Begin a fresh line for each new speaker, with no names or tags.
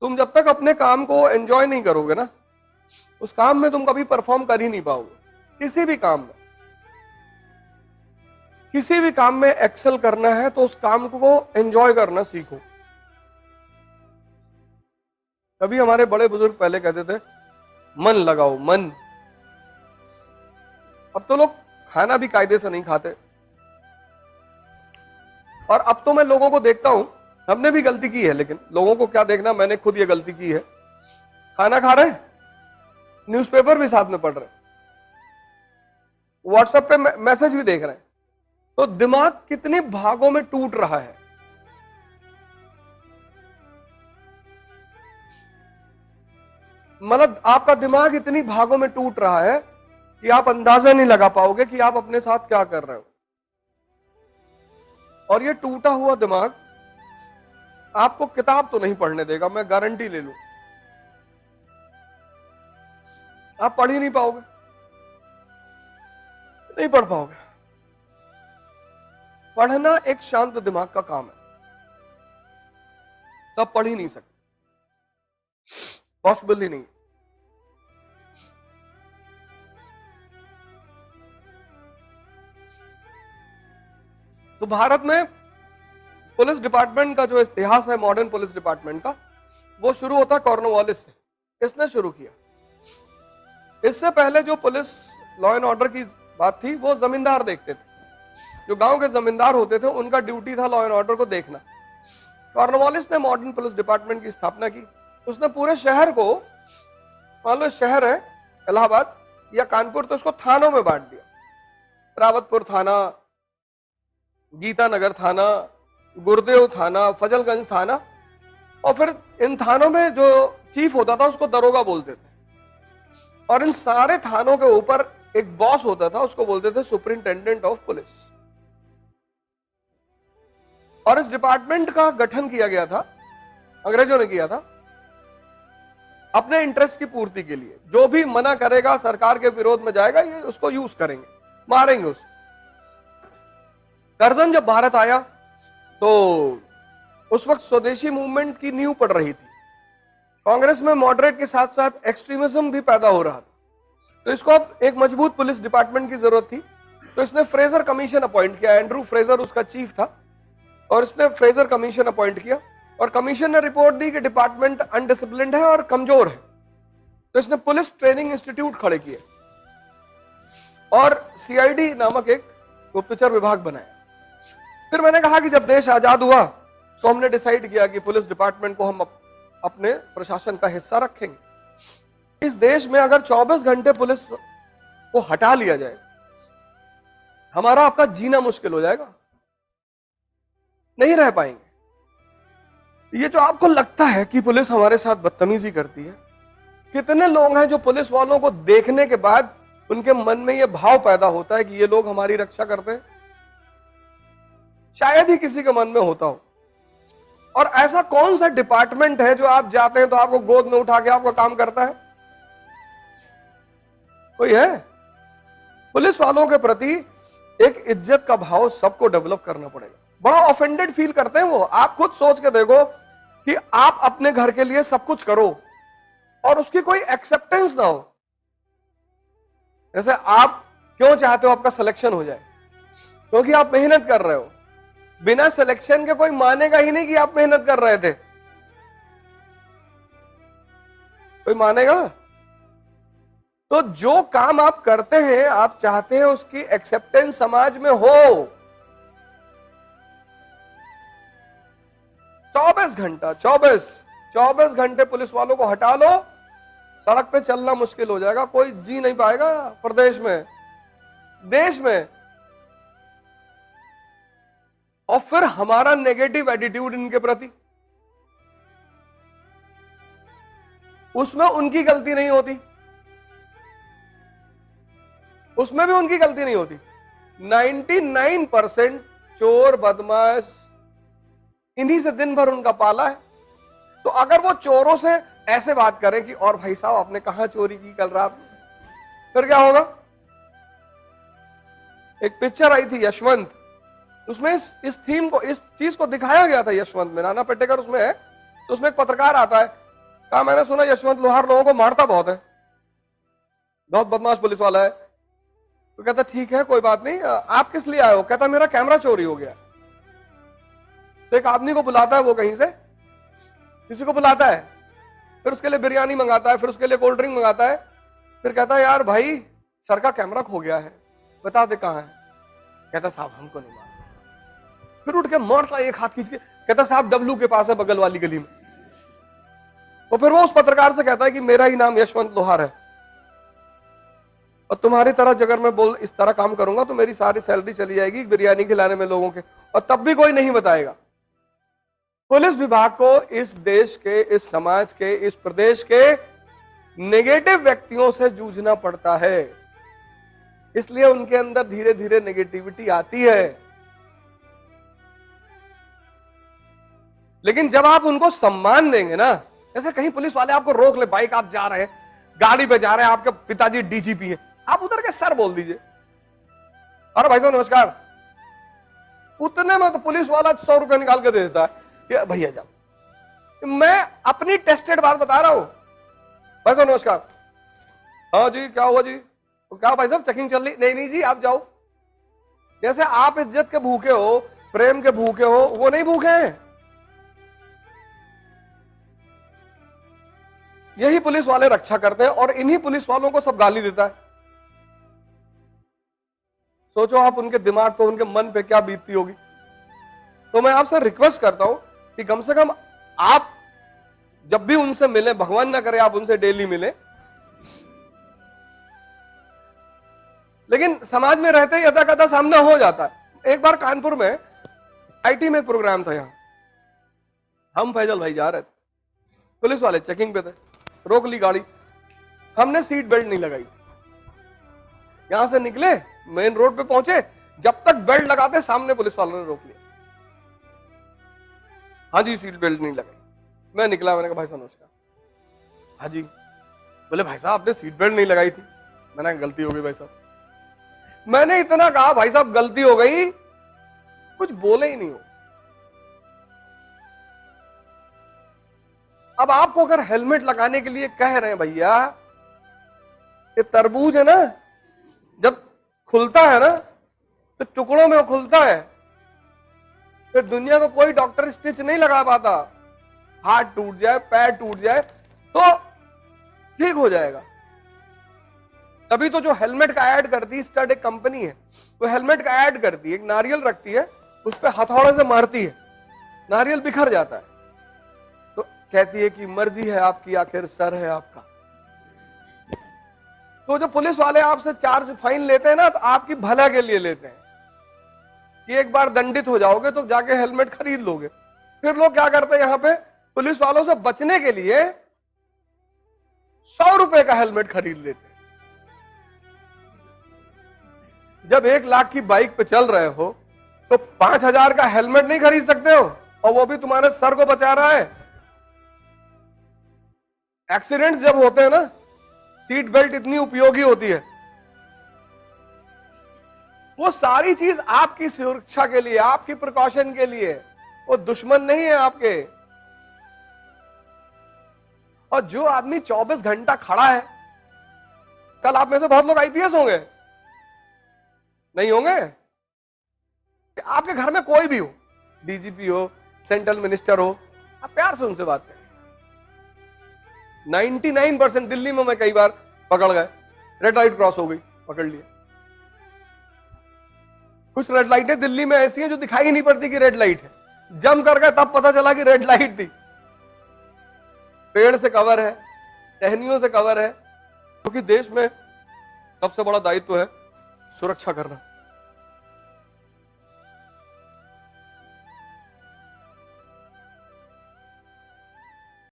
तुम जब तक अपने काम को एंजॉय नहीं करोगे ना, उस काम में तुम कभी परफॉर्म कर ही नहीं पाओगे। किसी भी काम में, किसी भी काम में एक्सेल करना है तो उस काम को एंजॉय करना सीखो। कभी हमारे बड़े बुजुर्ग पहले कहते थे मन लगाओ, मन। अब तो लोग खाना भी कायदे से नहीं खाते। और अब तो मैं लोगों को देखता हूं, हमने भी गलती की है, लेकिन लोगों को क्या देखना, मैंने खुद ये गलती की है। खाना खा रहे, न्यूज़पेपर भी साथ में पढ़ रहे, व्हाट्सएप पे मैसेज भी देख रहे हैं, तो दिमाग कितने भागों में टूट रहा है। मतलब आपका दिमाग इतनी भागों में टूट रहा है कि आप अंदाजा नहीं लगा पाओगे कि आप अपने साथ क्या कर रहे हो। और ये टूटा हुआ दिमाग आपको किताब तो नहीं पढ़ने देगा, मैं गारंटी ले लूं। आप पढ़ ही नहीं पाओगे, नहीं पढ़ पाओगे। पढ़ना एक शांत दिमाग का काम है, सब पढ़ ही नहीं सकते, पॉसिबल ही नहीं। तो भारत में पुलिस डिपार्टमेंट का जो इतिहास है, मॉडर्न पुलिस डिपार्टमेंट का, वो शुरू होता है कॉर्नवालिस से। इसने शुरू किया। इससे पहले जो पुलिस लॉ एंड ऑर्डर की बात थी वो जमींदार देखते थे। जो गांव के जमींदार होते थे उनका ड्यूटी था लॉ एंड ऑर्डर को देखना। कॉर्नवालिस ने मॉडर्न पुलिस डिपार्टमेंट की स्थापना की। उसने पूरे शहर को, मान लो शहर है इलाहाबाद या कानपुर, तो उसको थानों में बांट दिया। रावतपुर थाना, गीतानगर थाना, गुरुदेव थाना, फजलगंज थाना, और फिर इन थानों में जो चीफ होता था उसको दरोगा बोलते थे। और इन सारे थानों के ऊपर एक बॉस होता था, उसको बोलते थे सुपरिंटेंडेंट ऑफ पुलिस। और इस डिपार्टमेंट का गठन किया गया था, अंग्रेजों ने किया था, अपने इंटरेस्ट की पूर्ति के लिए। जो भी मना करेगा, सरकार के विरोध में जाएगा, ये उसको यूज करेंगे, मारेंगे उसको। कर्जन जब भारत आया तो उस वक्त स्वदेशी मूवमेंट की नींव पड़ रही थी। कांग्रेस में मॉडरेट के साथ साथ एक्सट्रीमिज्म भी पैदा हो रहा था। तो इसको अब एक मजबूत पुलिस डिपार्टमेंट की जरूरत थी। तो इसने फ्रेजर कमीशन अपॉइंट किया। एंड्रू फ्रेजर उसका चीफ था, और इसने फ्रेजर कमीशन अपॉइंट किया। और कमीशन ने रिपोर्ट दी कि डिपार्टमेंट अनडिसिप्लिन्ड है और कमजोर है। तो इसने पुलिस ट्रेनिंग इंस्टीट्यूट खड़े किए और सीआईडी नामक एक गुप्तचर विभाग बनाया। फिर मैंने कहा कि जब देश आजाद हुआ तो हमने डिसाइड किया कि पुलिस डिपार्टमेंट को हम अपने प्रशासन का हिस्सा रखेंगे। इस देश में अगर 24 घंटे पुलिस को हटा लिया जाए, हमारा आपका जीना मुश्किल हो जाएगा, नहीं रह पाएंगे। ये जो आपको लगता है कि पुलिस हमारे साथ बदतमीजी करती है, कितने लोग हैं जो पुलिस वालों को देखने के बाद उनके मन में यह भाव पैदा होता है कि ये लोग हमारी रक्षा करते हैं? शायद ही किसी के मन में होता हो। और ऐसा कौन सा डिपार्टमेंट है जो आप जाते हैं तो आपको गोद में उठा के आपका काम करता है? कोई है? पुलिस वालों के प्रति एक इज्जत का भाव सबको डेवलप करना पड़ेगा। बड़ा ऑफेंडेड फील करते हैं वो। आप खुद सोच के देखो कि आप अपने घर के लिए सब कुछ करो और उसकी कोई एक्सेप्टेंस ना हो। जैसे आप क्यों चाहते हो आपका सिलेक्शन हो जाए? क्योंकि आप मेहनत कर रहे हो। बिना सिलेक्शन के कोई मानेगा ही नहीं कि आप मेहनत कर रहे थे। कोई मानेगा? तो जो काम आप करते हैं, आप चाहते हैं उसकी एक्सेप्टेंस समाज में हो। 24 घंटे पुलिस वालों को हटा लो, सड़क पे चलना मुश्किल हो जाएगा। कोई जी नहीं पाएगा प्रदेश में, देश में। और फिर हमारा नेगेटिव एटीट्यूड इनके प्रति, उसमें उनकी गलती नहीं होती, उसमें भी उनकी गलती नहीं होती। 99% चोर बदमाश इन्हीं से दिन भर उनका पाला है। तो अगर वो चोरों से ऐसे बात करें कि और भाई साहब आपने कहां चोरी की कल रात में, फिर क्या होगा? एक पिक्चर आई थी यशवंत, उसमें इस थीम को, इस चीज को दिखाया गया था। यशवंत में नाना पाटेकर उसमें है। तो उसमें एक पत्रकार आता है कहा मैंने सुना यशवंत लोहार लोगों को मारता बहुत है, बहुत बदमाश पुलिस वाला है। तो कहता ठीक है कोई बात नहीं, आप किस लिए आए हो? कहता मेरा कैमरा चोरी हो गया। तो एक आदमी को बुलाता है, वो कहीं से किसी को बुलाता है, फिर उसके लिए बिरयानी मंगाता है, फिर उसके लिए कोल्ड ड्रिंक मंगाता है, फिर कहता है यार भाई सर का कैमरा खो गया है, बता दे कहां है। कहता साहब हमको नहीं मालूम। फिर उठ के मारता एक हाथ खींच के, कहता साहब डब्लू के पास है बगल वाली गली में। तो फिर वो उस पत्रकार से कहता है कि मेरा ही नाम यशवंत लोहार है और तुम्हारी तरह अगर मैं बोल इस तरह काम करूंगा तो मेरी सारी सैलरी चली जाएगी बिरयानी खिलाने में लोगों के, और तब भी कोई नहीं बताएगा। पुलिस विभाग को इस देश के, इस समाज के, इस प्रदेश के नेगेटिव व्यक्तियों से जूझना पड़ता है, इसलिए उनके अंदर धीरे धीरे नेगेटिविटी आती है। लेकिन जब आप उनको सम्मान देंगे ना, जैसे कहीं पुलिस वाले आपको रोक ले, बाइक आप जा रहे हैं, गाड़ी पे जा रहे हैं, आपके पिताजी डीजीपी हैं, आप उधर के सर बोल दीजिए, अरे भाई साहब नमस्कार। उतने में तो पुलिस वाला 100 रुपए निकाल के दे देता है, भैया जाओ। मैं अपनी टेस्टेड बात बता रहा हूं। भाई साहब नमस्कार। हाँ जी क्या हुआ जी? तो क्या भाई साहब चेकिंग चल रही? नहीं नहीं जी आप जाओ। जैसे आप इज्जत के भूखे हो, प्रेम के भूखे हो, वो नहीं भूखे हैं। यही पुलिस वाले रक्षा करते हैं और इन्हीं पुलिस वालों को सब गाली देता है। सोचो आप उनके दिमाग पे, उनके मन पे क्या बीतती होगी। तो मैं आपसे रिक्वेस्ट करता हूं कि कम से कम आप जब भी उनसे मिले, भगवान ना करे आप उनसे डेली मिले, लेकिन समाज में रहते ही यदा कदा सामना हो जाता है। एक बार कानपुर में आईटी में एक प्रोग्राम था, यहां हम फैजल भाई जा रहे थे, पुलिस वाले चेकिंग पे थे, रोक ली गाड़ी, हमने सीट बेल्ट नहीं लगाई। यहां से निकले, मेन रोड पे पहुंचे, जब तक बेल्ट लगाते सामने पुलिस वालों ने रोक लिया। हाँ जी सीट बेल्ट नहीं लगाई। मैं निकला, मैंने कहा भाई साहब नमस्कार। हाँ जी। बोले भाई साहब आपने सीट बेल्ट नहीं लगाई थी। मैंने गलती हो गई भाई साहब। मैंने इतना कहा भाई साहब गलती हो गई, कुछ बोले ही नहीं हो। अब आपको अगर हेलमेट लगाने के लिए कह रहे हैं भैया, ये तरबूज है ना, जब खुलता है ना तो टुकड़ों में वो खुलता है, फिर दुनिया को कोई डॉक्टर स्टिच नहीं लगा पाता। हाथ टूट जाए, पैर टूट जाए तो ठीक हो जाएगा। तभी तो जो हेलमेट का ऐड करती है, स्टड एक कंपनी है, वो हेलमेट का ऐड करती है, एक नारियल रखती है, उस पर हथौड़े से मारती है, नारियल बिखर जाता है, तो कहती है कि मर्जी है आपकी, आखिर सर है आपका। तो जो पुलिस वाले आपसे चार्ज फाइन लेते हैं ना, तो आपकी भला के लिए लेते हैं कि एक बार दंडित हो जाओगे तो जाके हेलमेट खरीद लोगे। फिर लोग क्या करते हैं, यहां पे पुलिस वालों से बचने के लिए 100 रुपए का हेलमेट खरीद लेते हैं। जब 1 लाख की बाइक पे चल रहे हो तो 5000 का हेलमेट नहीं खरीद सकते हो, और वो भी तुम्हारे सर को बचा रहा है। एक्सीडेंट्स जब होते हैं ना, सीट बेल्ट इतनी उपयोगी होती है, वो सारी चीज आपकी सुरक्षा के लिए, आपकी प्रिकॉशन के लिए, वो दुश्मन नहीं है आपके। और जो आदमी 24 घंटा खड़ा है, कल आप में से बहुत लोग आईपीएस होंगे, नहीं होंगे? आपके घर में कोई भी हो, डीजीपी हो, सेंट्रल मिनिस्टर हो, आप प्यार से उनसे बात करें। 99% दिल्ली में मैं कई बार पकड़ गए, रेड लाइट क्रॉस हो गई, पकड़ लिया। कुछ रेड लाइटें दिल्ली में ऐसी हैं जो दिखाई ही नहीं पड़ती कि रेड लाइट है, जम कर गए तब पता चला कि रेड लाइट थी। पेड़ से कवर है, टहनियों से कवर है, क्योंकि देश में सबसे बड़ा दायित्व है सुरक्षा करना।